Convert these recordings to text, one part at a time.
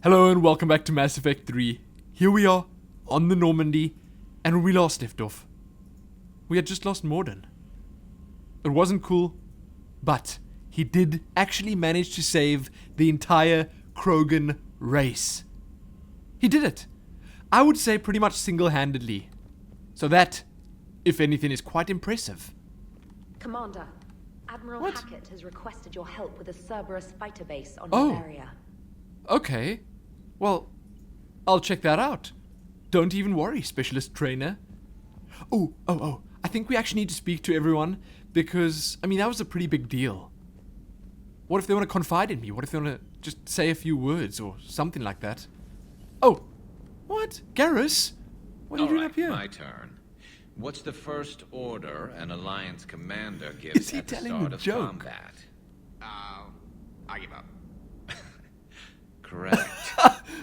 Hello and welcome back to Mass Effect 3. Here we are, on the Normandy, and where we last left off, we had just lost Morden. It wasn't cool, but he did actually manage to save the entire Krogan race. He did it. I would say pretty much single-handedly. So that, if anything, is quite impressive. Commander, Admiral What? Hackett has requested your help with a Cerberus fighter base on Oh. Liara. Okay. Well, I'll check that out. Don't even worry, specialist trainer. Oh, I think we actually need to speak to everyone because, I mean, that was a pretty big deal. What if they want to confide in me? What if they want to just say a few words or something like that? Oh, what? Garrus? What are you doing up here? My turn. What's the first order an Alliance commander Is gives he at the telling start a of joke? combat? I give up. Correct.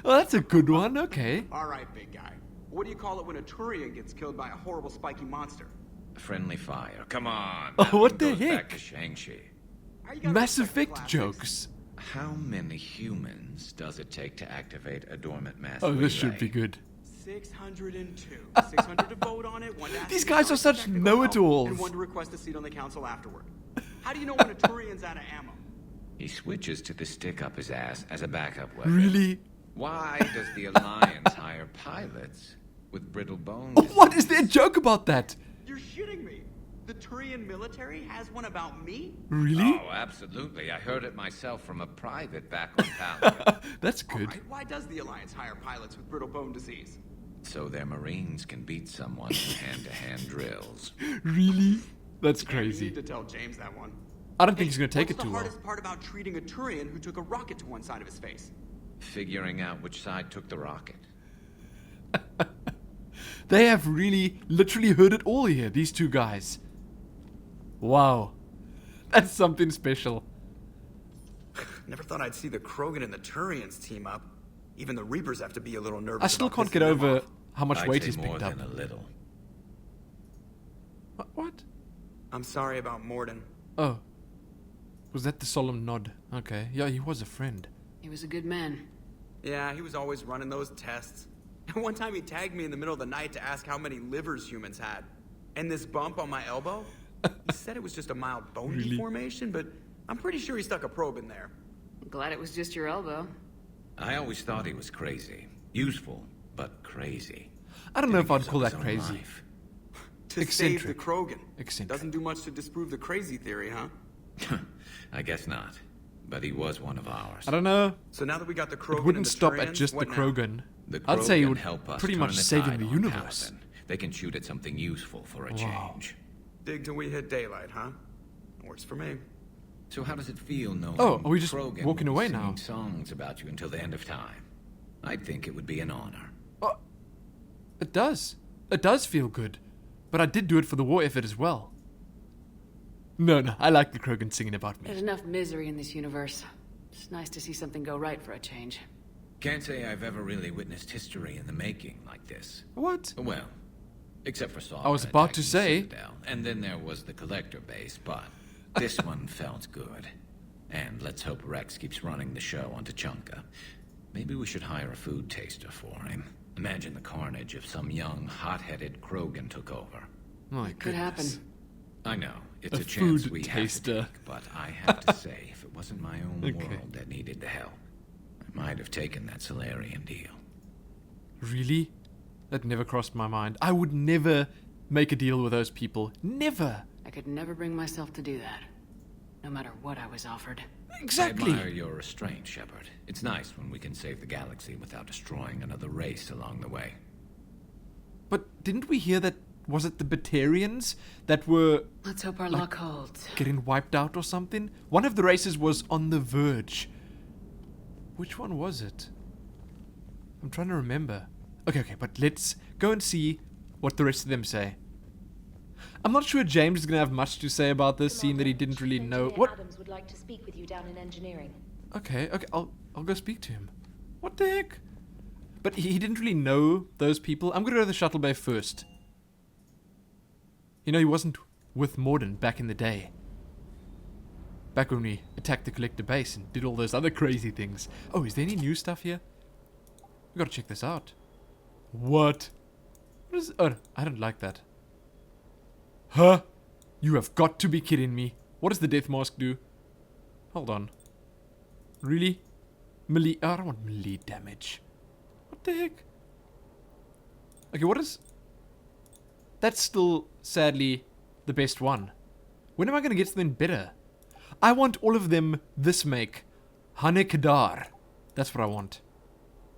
Well, that's a good one, okay. All right, big guy. What do you call it when a Turian gets killed by a horrible spiky monster? Friendly fire. Come on. Oh, that what one the goes heck? Back to Shang-Chi. You gotta Mass respect the Effect classics. jokes. How many humans does it take to activate a dormant mass Oh, this should relay? be good. 602. 600 to vote on it, one to ask These me guys for are such technical know-it-alls. help, and one to request a seat on the council afterward. How do you know when a Turian's out of ammo? He switches to the stick up his ass as a backup weapon. Really? Why does the Alliance hire pilots with brittle bones? Oh, what is there a joke about that? You're shitting me. The Turian military has one about me? Really? Oh, absolutely. I heard it myself from a private back on Palia. That's All good. right, why does the Alliance hire pilots with brittle bone disease? So their Marines can beat someone in hand-to-hand drills. Really? That's You crazy. need to tell James that one. I don't think he's gonna take it What's too the well. hardest part about treating a Turian who took a rocket to one side of his face? Figuring out which side took the rocket. They have really, literally heard it all here, these two guys. Wow. That's something special. Never thought I'd see the Krogan and the Turians team up. Even the Reapers have to be a little nervous. I still about can't pissing get them over off. how much I'd weight say he's more picked up. than a little. What? I'm sorry about Morden. Oh. Was that the solemn nod? Okay. Yeah, he was a friend. He was a good man. Yeah, he was always running those tests. And one time he tagged me in the middle of the night to ask how many livers humans had. And this bump on my elbow? He said it was just a mild bone Really? deformation, but I'm pretty sure he stuck a probe in there. Glad it was just your elbow. I always thought he was crazy. Useful, but crazy. I don't know if Didn't I'd use call up that his own crazy. life. To Eccentric. save the Krogan. Eccentric. Doesn't do much to disprove the crazy theory, huh? I guess not. But he was one of ours. I don't know. So now that we got the Krogan It and wouldn't the stop Turians, at just the what now? Krogan. The I'd say he Krogan would help us pretty turn much the saving tide the on universe. Paladin. They can shoot at something useful for a Wow. change. Dig till we hit daylight, huh? Works for me. So how does it feel knowing Oh, are we just Krogan walking will be away singing now? songs about you until the end of time? I'd think it would be an honor. Oh, it does. It does feel good. But I did do it for the war effort as well. No, I like the Krogan singing about There's me. enough misery in this universe. It's nice to see something go right for a change. Can't say I've ever really witnessed history in the making like this. What? Well, except for Saul. I was about to say- And then there was the collector base, but this one felt good. And let's hope Rex keeps running the show on Tachanka. Maybe we should hire a food taster for him. Imagine the carnage if some young, hot-headed Krogan took over. My Could happen. goodness. I know, it's A a, chance food we taster. have to take, but I have to say, if it wasn't my own Okay. world that needed the help, I might have taken that Solarian deal. Really? That never crossed my mind. I would never make a deal with those people. Never. I could never bring myself to do that. No matter what I was offered. I Exactly. admire your restraint, Shepard. It's nice when we can save the galaxy without destroying another race along the way. But didn't we hear that, was it the Batarians that were Let's hope our luck holds. getting wiped out or something? One of the races was on the verge. Which one was it? I'm trying to remember. Okay, but let's go and see what the rest of them say. I'm not sure James is going to have much to say about this, seeing that he didn't really Chief know. Engineer What? Adams would like to speak with you down in engineering. Okay, I'll go speak to him. What the heck? But he didn't really know those people. I'm gonna go to the shuttle bay first. You know, he wasn't with Morden back in the day. Back when we attacked the collector base and did all those other crazy things. Oh, is there any new stuff here? We gotta check this out. What? What is... Oh, I don't like that. Huh? You have got to be kidding me. What does the death mask do? Hold on. Really? Melee... Oh, I don't want melee damage. What the heck? Okay, what is... That's still, sadly, the best one. When am I gonna get something better? I want all of them this make. Hanekadar. That's what I want.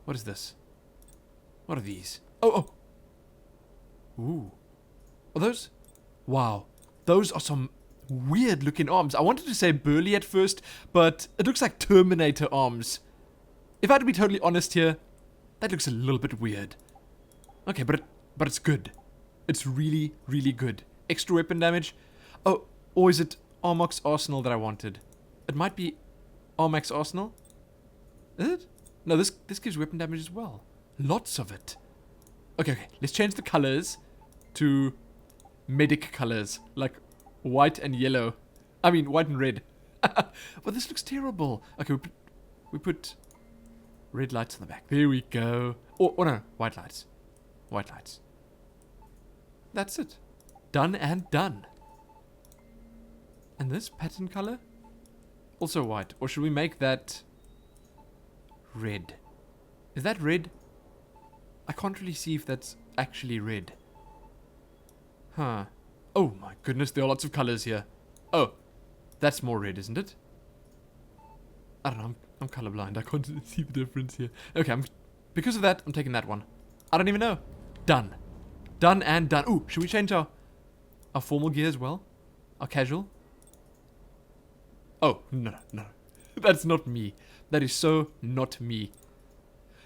What is this? What are these? Oh, oh. Ooh. Are those? Wow. Those are some weird looking arms. I wanted to say burly at first, but it looks like Terminator arms. If I had to be totally honest here, that looks a little bit weird. Okay, but it's good. It's really, really good. Extra weapon damage. Oh, or is it Armox Arsenal that I wanted? It might be Armax Arsenal. Is it? No, this gives weapon damage as well. Lots of it. Okay, let's change the colors to medic colors, like white and yellow. I mean, white and red. But this looks terrible. Okay, we put red lights on the back. There we go. Oh no, white lights. White lights. That's it. Done and done. And this pattern color? Also white. Or should we make that red? Is that red? I can't really see if that's actually red. Huh. Oh my goodness, there are lots of colors here. Oh, that's more red, isn't it? I don't know, I'm colorblind. I can't see the difference here. Okay, because of that, I'm taking that one. I don't even know. Done. Done and done. Ooh, should we change our formal gear as well? Our casual? Oh, no. That's not me. That is so not me.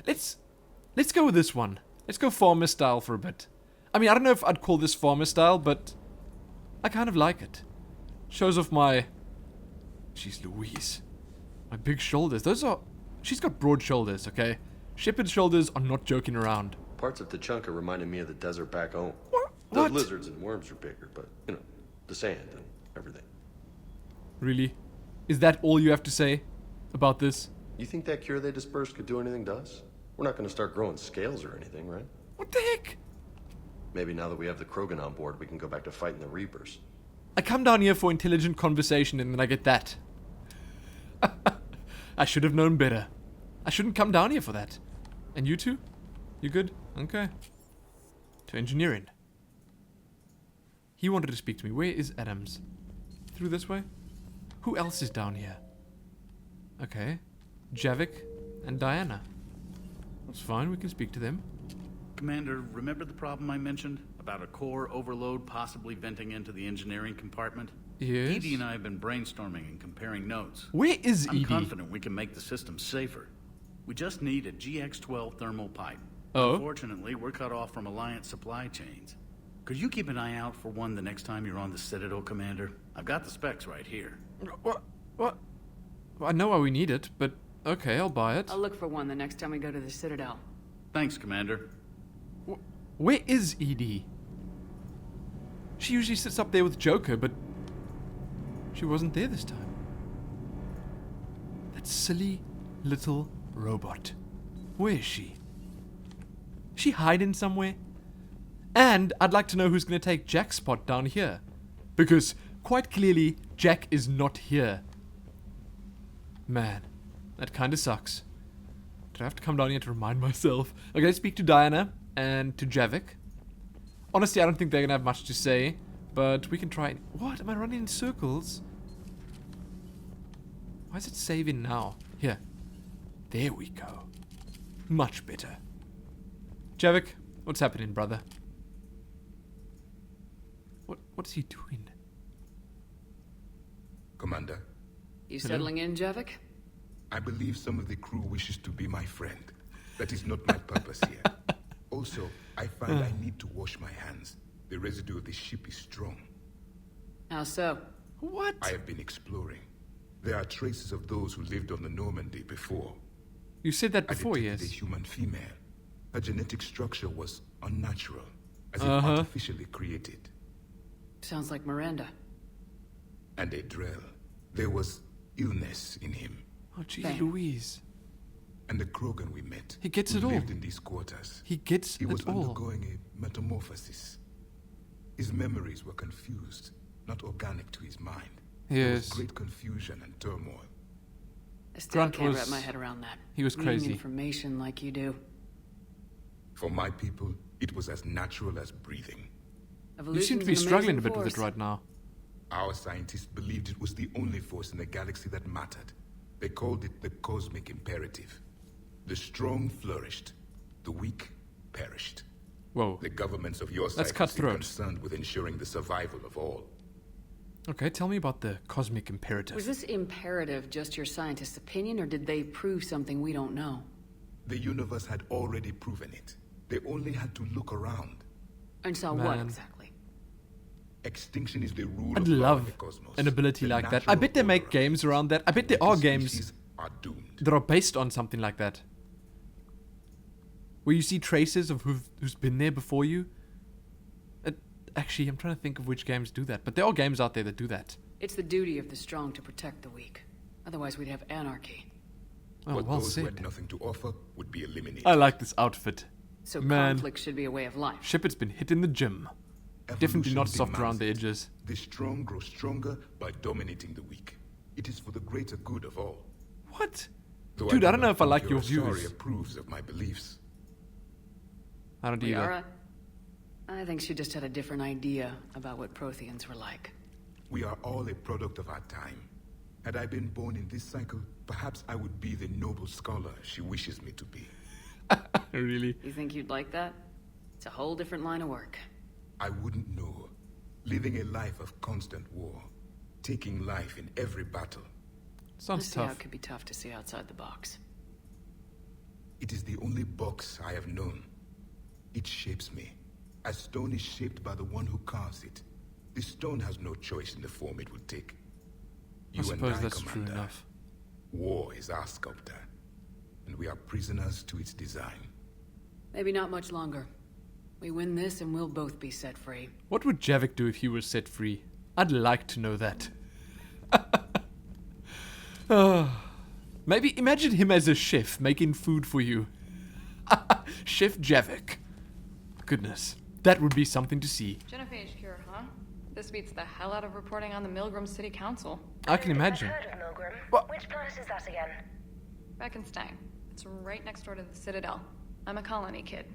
Let's go with this one. Let's go farmer style for a bit. I mean, I don't know if I'd call this farmer style, but I kind of like it. Shows off my... Jeez Louise. My big shoulders. Those are... She's got broad shoulders, okay? Shepard's shoulders are not joking around. Parts of Tachanka reminded me of the desert back home. What? The lizards and worms are bigger, but, you know, the sand and everything. Really? Is that all you have to say about this? You think that cure they dispersed could do anything to us? We're not going to start growing scales or anything, right? What the heck? Maybe now that we have the Krogan on board, we can go back to fighting the Reapers. I come down here for intelligent conversation and then I get that. I should have known better. I shouldn't come down here for that. And you two? You good? Okay. To engineering. He wanted to speak to me. Where is Adams? Through this way? Who else is down here? Okay. Javik and Diana. That's fine, we can speak to them. Commander, remember the problem I mentioned? About a core overload possibly venting into the engineering compartment? Yes. Edie and I have been brainstorming and comparing notes. Where is I'm Edie? confident we can make the system safer. We just need a GX-12 thermal pipe. Oh? Unfortunately, we're cut off from Alliance supply chains. Could you keep an eye out for one the next time you're on the Citadel, Commander? I've got the specs right here. What? Well, I know why we need it, but okay, I'll buy it. I'll look for one the next time we go to the Citadel. Thanks, Commander. Where is Edie? She usually sits up there with Joker, but she wasn't there this time. That silly little robot. Where is she? Is she hiding somewhere? And I'd like to know who's going to take Jack's spot down here. Because, quite clearly, Jack is not here. Man, that kind of sucks. Do I have to come down here to remind myself? Okay, let's speak to Diana and to Javik. Honestly, I don't think they're going to have much to say, but we can try... What? Am I running in circles? Why is it saving now? Here. There we go. Much better. Javik, what's happening, brother? What is he doing? Commander, You settling in, Javik? I believe some of the crew wishes to be my friend. That is not my purpose here. Also, I find I need to wash my hands. The residue of the ship is strong. How so? What? I have been exploring. There are traces of those who lived on the Normandy before. You said that I before, detected yes. a human female. Her genetic structure was unnatural, as if Uh-huh. artificially created. Sounds like Miranda. And a Drell. There was illness in him. Oh, gee Bang. Louise. and the Krogan we met. He gets who it all. lived in these quarters. He gets He was it all. undergoing a metamorphosis. His memories were confused, not organic to his mind. There was Yes. great confusion and turmoil. I still Grant can't was- wrap my head around that. he was Reading crazy. information like you do. For my people, it was as natural as breathing. You seem to be struggling a bit with it right now. Our scientists believed it was the only force in the galaxy that mattered. They called it the cosmic imperative. The strong flourished, the weak perished. Whoa. The governments of your That's side seem cutthroat. concerned with ensuring the survival of all. Okay, tell me about the cosmic imperative. Was this imperative just your scientist's opinion, or did they prove something we don't know? The universe had already proven it. They only had to look around. And saw what Man. exactly? Extinction is the rule I'd of law in love the cosmos. an ability The like that. I natural bet they make order games around that. I bet there are games species are doomed. that are based on something like that. Where you see traces of who's been there before you. Actually, I'm trying to think of which games do that. But there are games out there that do that. It's the duty of the strong to protect the weak. Otherwise, we'd have anarchy. Oh, But well those who had said. nothing to offer would be eliminated. I like this outfit. So Man. conflict should be a way of life. Shepard's been hit in the gym. Definitely Evolution not soft demands around the it. edges. The strong grow stronger by dominating the weak. It is for the greater good of all. What? Though Dude, I do don't know not if I think like your Liara views. approves of my beliefs. I don't either. Liara? I think she just had a different idea about what Protheans were like. We are all a product of our time. Had I been born in this cycle, perhaps I would be the noble scholar she wishes me to be. Really? You think you'd like that? It's a whole different line of work. I wouldn't know. Living a life of constant war. Taking life in every battle. I Sounds see how tough. it could be tough to see outside the box. It is the only box I have known. It shapes me. As stone is shaped by the one who carves it. The stone has no choice in the form it will take. I You suppose and I, that's Commander. true enough. War is our sculptor. And we are prisoners to its design. Maybe not much longer. We win this and we'll both be set free. What would Javik do if he was set free? I'd like to know that. Maybe imagine him as a chef making food for you. Chef Javik. Goodness, that would be something to see. Genophage cure, huh? This beats the hell out of reporting on the Milgram City Council. I can imagine. Heard of Milgram? What? Which planet is that again? Beckenstein. It's right next door to the Citadel. I'm a colony kid.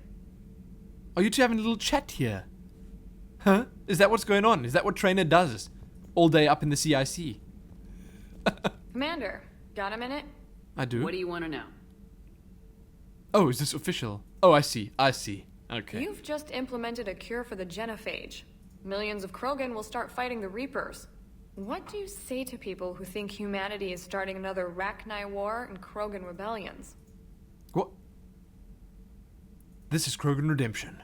Are you two having a little chat here? Huh? Is that what's going on? Is that what Trainer does? All day up in the CIC? Commander, got a minute? I do. What do you want to know? Oh, is this official? Oh, I see. I see. Okay. You've just implemented a cure for the genophage. Millions of Krogan will start fighting the Reapers. What do you say to people who think humanity is starting another Rachni War and Krogan rebellions? What? This is Krogan Redemption.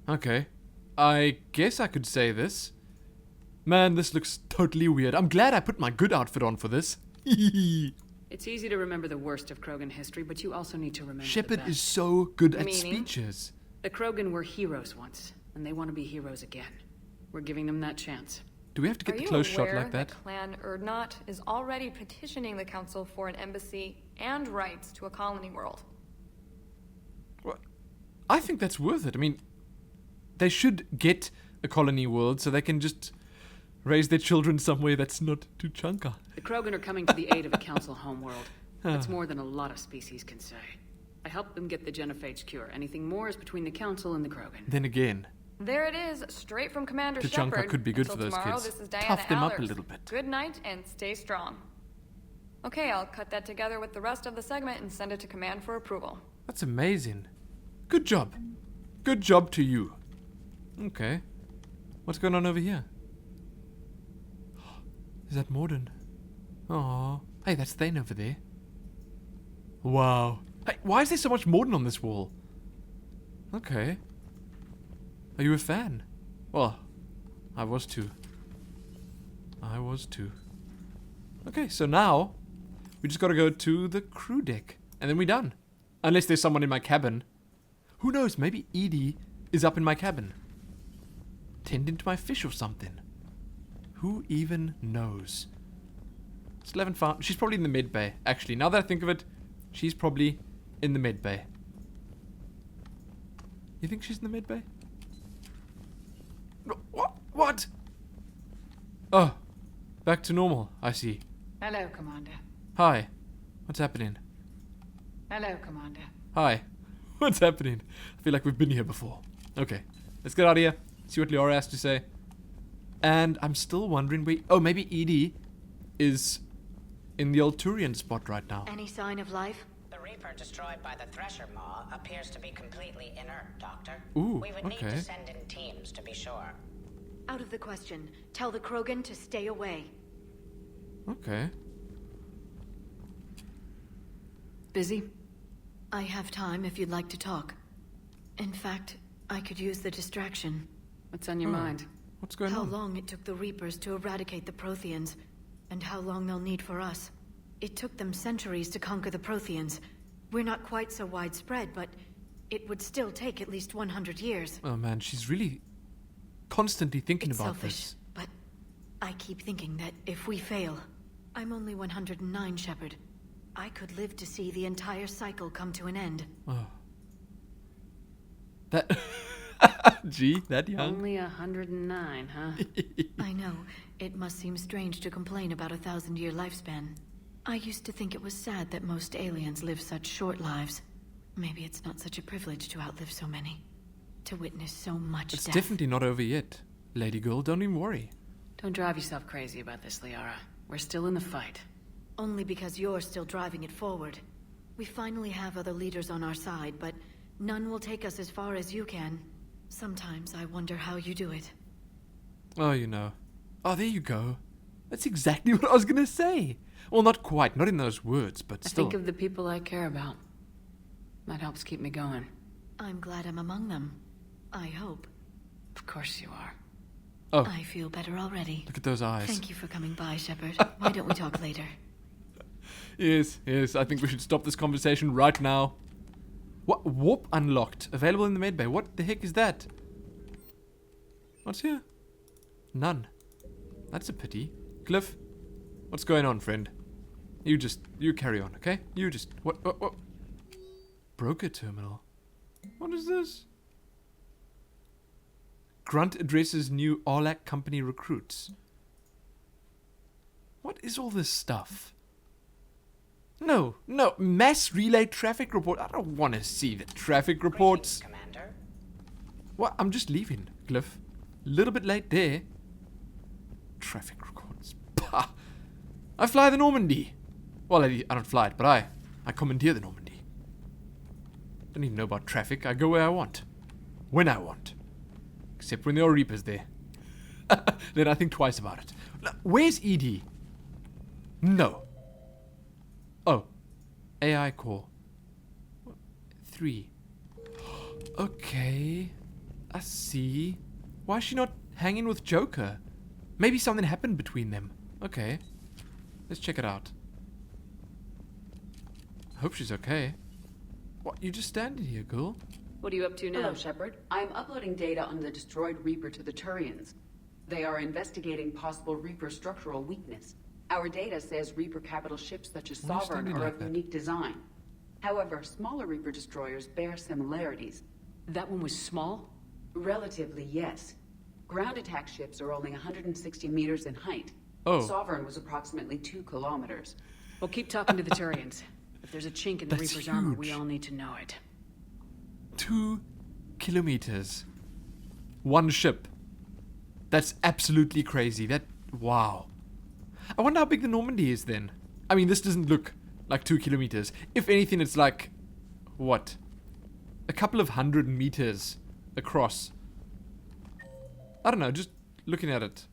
Okay. I guess I could say this. Man, this looks totally weird. I'm glad I put my good outfit on for this. It's easy to remember the worst of Krogan history, but you also need to remember Shepard the best. is so good at Meaning? speeches. The Krogan were heroes once, and they want to be heroes again. We're giving them that chance. Do we have to get Are the you close shot aware like that? Clan Erdnot is already petitioning the Council for an embassy and rights to a colony world. What? I think that's worth it. I mean, they should get a colony world so they can just raise their children somewhere that's not too chunka. The Krogan are coming to the aid of a council homeworld. That's more than a lot of species can say. I helped them get the genophage cure. Anything more is between the council and the Krogan. Then again, There it is, straight from Commander Tachanka Shepard. could be good Until for those tomorrow, kids. This is Diana Tough them up a Allers. little bit. Good night and stay strong. Okay, I'll cut that together with the rest of the segment and send it to Command for approval. that's amazing. Good job. Good job to you. Okay. What's going on over here? Is that Morden? Aww. Hey, that's Thane over there. Wow. Hey, why is there so much Morden on this wall? Okay. Are you a fan? Well, I was too. I was too. Okay, so now we just gotta go to the crew deck. And then we're done. Unless there's someone in my cabin. Who knows? Maybe Edie is up in my cabin. Tending to my fish or something. Who even knows? Still haven't found... She's probably in the mid bay, actually. Now that I think of it, she's probably in the med bay. You think she's in the med bay? No, what? Oh, back to normal, I see. Hello, Commander. Hi. What's happening? Hello, Commander. Hi. What's happening? I feel like we've been here before. Okay, let's get out of here. See what Liara has to say. And I'm still wondering, maybe Edie is in the old Turian spot right now. Any sign of life? The Reaper destroyed by the Thresher Maw appears to be completely inert, Doctor. Ooh, we would need to send in teams to be sure. Out of the question. Tell the Krogan to stay away. Okay. Busy? I have time if you'd like to talk. In fact, I could use the distraction. What's on your mind? What's going How on? long it took the Reapers to eradicate the Protheans, and how long they'll need for us. It took them centuries to conquer the Protheans. We're not quite so widespread, but it would still take at least 100 years. Oh man, she's really constantly thinking It's about selfish, this. but I keep thinking that if we fail, I'm only 109, Shepard. I could live to see the entire cycle come to an end. Oh. That... Gee, that young? Only 109, huh? I know. It must seem strange to complain about a 1,000-year lifespan. I used to think it was sad that most aliens live such short lives. Maybe it's not such a privilege to outlive so many. To witness so much It's death. definitely not over yet. Lady girl, don't even worry. Don't drive yourself crazy about this, Liara. We're still in the fight. Only because you're still driving it forward. We finally have other leaders on our side, but none will take us as far as you can. Sometimes I wonder how you do it. Oh, you know. Oh, there you go. That's exactly what I was gonna say. Well, not quite. Not in those words, but I still. think of the people I care about. That helps keep me going. I'm glad I'm among them. I hope. Of course you are. Oh, I feel better already. look at those eyes. Thank you for coming by, Shepard. Why don't we talk later? Yes, I think we should stop this conversation right now. What? Warp unlocked. Available in the medbay. What the heck is that? What's here? None. That's a pity. Cliff, what's going on, friend? You carry on, okay? What? Broker terminal. What is this? Grunt addresses new Arlac company recruits. What is all this stuff? No. Mass relay traffic report. I don't want to see the traffic reports. Greetings, Commander. What? I'm just leaving, Cliff. A little bit late there. Traffic records. Pah. I fly the Normandy. Well, I don't fly it, but I commandeer the Normandy. Don't even know about traffic. I go where I want. When I want. Except when there are Reapers there. Then I think twice about it. Now, where's Edie? No. Oh. AI core. 3. Okay. I see. Why is she not hanging with Joker? Maybe something happened between them. Okay. Let's check it out. I hope she's okay. What, you just standing here, girl? What are you up to now? Hello, Shepard. I am uploading data on the destroyed Reaper to the Turians. They are investigating possible Reaper structural weakness. Our data says Reaper capital ships such as Why are you Sovereign standing are like of that? unique design. However, smaller Reaper destroyers bear similarities. That one was small? Relatively, yes. Ground attack ships are only 160 meters in height. Oh. Sovereign was approximately 2 kilometers. Well, keep talking to the Turians. If there's a chink in the That's Reaper's armor, huge. we all need to know it. 2 kilometers. One ship. That's absolutely crazy. Wow. I wonder how big the Normandy is then. I mean, this doesn't look like 2 kilometers. If anything, it's like, what? A couple of 100 meters across. I don't know, just looking at it.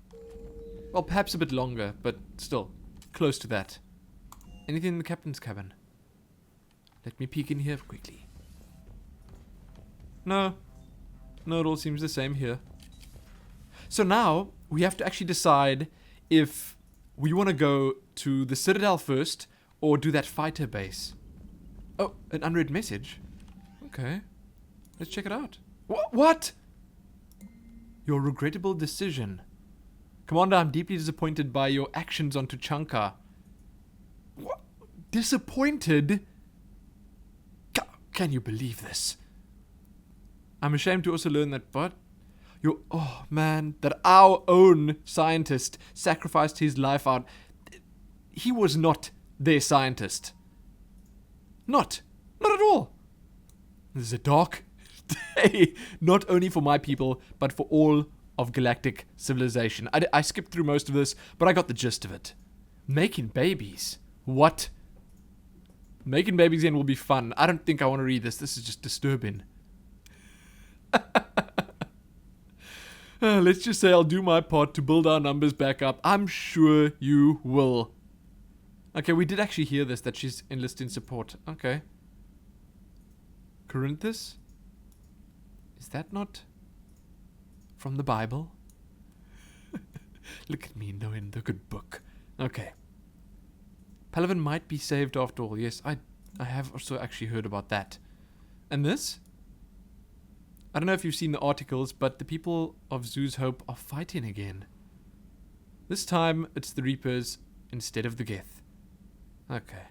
Well, perhaps a bit longer, but still, close to that. Anything in the captain's cabin? Let me peek in here quickly. No, it all seems the same here. So now, we have to actually decide if we want to go to the Citadel first, or do that fighter base. Oh, an unread message? Okay. Let's check it out. What? Your regrettable decision. Commander, I'm deeply disappointed by your actions on Tuchanka. What? Disappointed? Can you believe this? I'm ashamed to also learn that, that our own scientist sacrificed his life out. He was not their scientist. Not at all. This is a dark day, not only for my people, but for all of galactic civilization. I skipped through most of this, but I got the gist of it. Making babies. What? Making babies again will be fun. I don't think I want to read this. This is just disturbing. Let's just say I'll do my part to build our numbers back up. I'm sure you will. Okay, we did actually hear this, that she's enlisting support. Okay. Corinthus? Is that not from the Bible? Look at me knowing the good book. Okay. Palaven might be saved after all. Yes, I have also actually heard about that. And this? I don't know if you've seen the articles, but the people of Zoo's Hope are fighting again. This time, it's the Reapers instead of the Geth. Okay.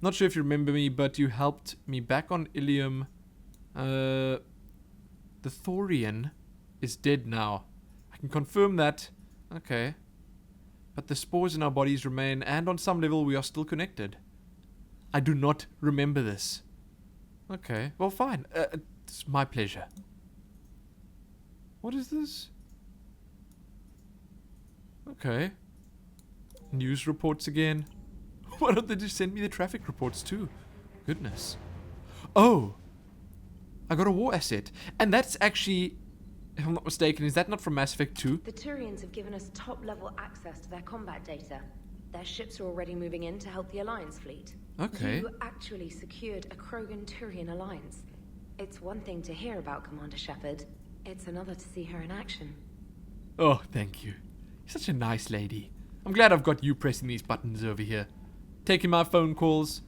Not sure if you remember me, but you helped me back on Ilium. The Thorian is dead now. I can confirm that. Okay. But the spores in our bodies remain, and on some level we are still connected. I do not remember this. Okay, well fine. It's my pleasure. What is this? Okay. News reports again. Why don't they just send me the traffic reports too? Goodness. Oh! I got a war asset. And that's actually, if I'm not mistaken, is that not from Mass Effect 2? The Turians have given us top-level access to their combat data. Their ships are already moving in to help the Alliance fleet. Okay. You actually secured a Krogan-Turian alliance. It's one thing to hear about Commander Shepard. It's another to see her in action. Oh, thank you. You're such a nice lady. I'm glad I've got you pressing these buttons over here. Taking my phone calls.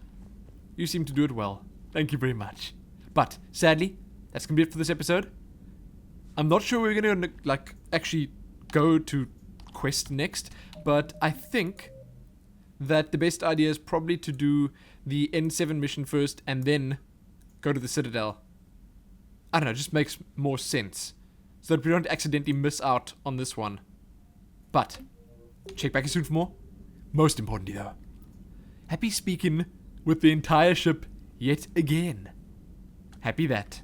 You seem to do it well. Thank you very much. But, sadly, that's going to be it for this episode. I'm not sure we're going to, actually go to quest next, but I think that the best idea is probably to do the N7 mission first and then go to the Citadel. I don't know, it just makes more sense. So that we don't accidentally miss out on this one. But, check back soon for more. Most importantly though, happy speaking with the entire ship yet again. Happy that.